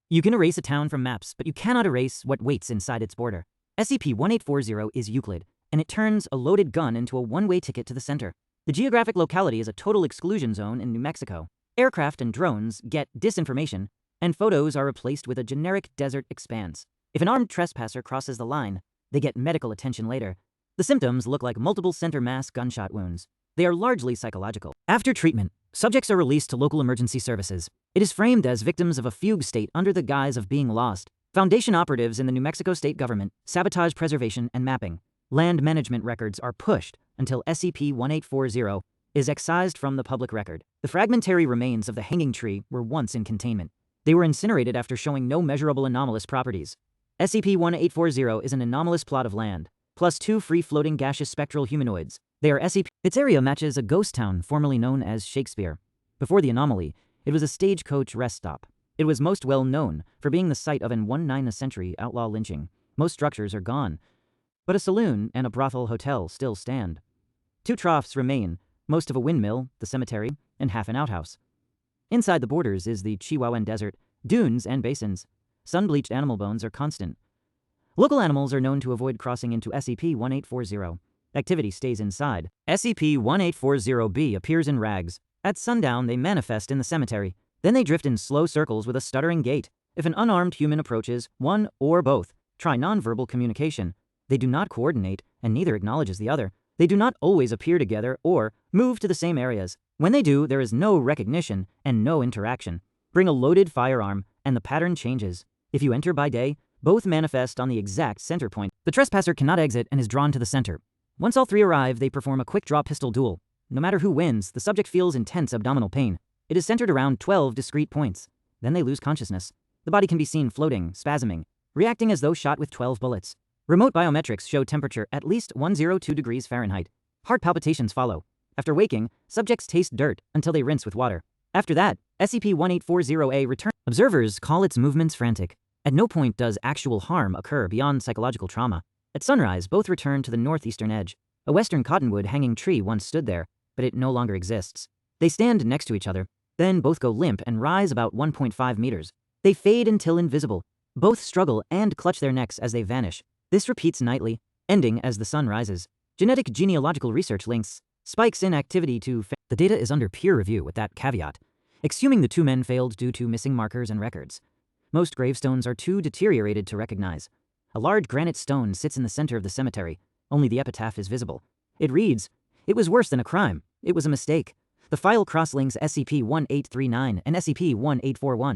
You can erase a town from maps, but you cannot erase what waits inside its border. SCP-1840 is Euclid, and it turns a loaded gun into a one-way ticket to the center. The geographic locality is a total exclusion zone in New Mexico. Aircraft and drones get disinformation, and photos are replaced with a generic desert expanse. If an armed trespasser crosses the line, they get medical attention later. The symptoms look like multiple center mass gunshot wounds. They are largely psychological. After treatment, subjects are released to local emergency services. It is framed as victims of a fugue state under the guise of being lost. Foundation operatives in the New Mexico state government sabotage preservation and mapping. Land management records are pushed until SCP-1840 is excised from the public record. The fragmentary remains of the hanging tree were once in containment. They were incinerated after showing no measurable anomalous properties. SCP-1840 is an anomalous plot of land, plus 2 free-floating gaseous spectral humanoids. They are SCP. Its area matches a ghost town formerly known as Shakespeare. Before the anomaly, it was a stagecoach rest stop. It was most well known for being the site of an 19th-century outlaw lynching. Most structures are gone, but a saloon and a brothel hotel still stand. 2 troughs remain, most of a windmill, the cemetery, and half an outhouse. Inside the borders is the Chihuahuan Desert, dunes and basins. Sun-bleached animal bones are constant. Local animals are known to avoid crossing into SCP-1840. Activity stays inside. SCP-1840-B appears in rags. At sundown, they manifest in the cemetery. Then they drift in slow circles with a stuttering gait. If an unarmed human approaches, one or both try nonverbal communication. They do not coordinate, and neither acknowledges the other. They do not always appear together or move to the same areas. When they do, there is no recognition and no interaction. Bring a loaded firearm, and the pattern changes. If you enter by day, both manifest on the exact center point. The trespasser cannot exit and is drawn to the center. Once all 3 arrive, they perform a quick-draw pistol duel. No matter who wins, the subject feels intense abdominal pain. It is centered around 12 discrete points. Then they lose consciousness. The body can be seen floating, spasming, reacting as though shot with 12 bullets. Remote biometrics show temperature at least 102 degrees Fahrenheit. Heart palpitations follow. After waking, subjects taste dirt until they rinse with water. After that, SCP-1840-A returns. Observers call its movements frantic. At no point does actual harm occur beyond psychological trauma. At sunrise, both return to the northeastern edge. A western cottonwood hanging tree once stood there, but it no longer exists. They stand next to each other, then both go limp and rise about 1.5 meters. They fade until invisible. Both struggle and clutch their necks as they vanish. This repeats nightly, ending as the sun rises. Genetic genealogical research links spikes in activity to the data is under peer review with that caveat. Exhuming the 2 men failed due to missing markers and records. Most gravestones are too deteriorated to recognize. A large granite stone sits in the center of the cemetery. Only the epitaph is visible. It reads, "It was worse than a crime. It was a mistake." The file cross-links SCP-1839 and SCP-1841.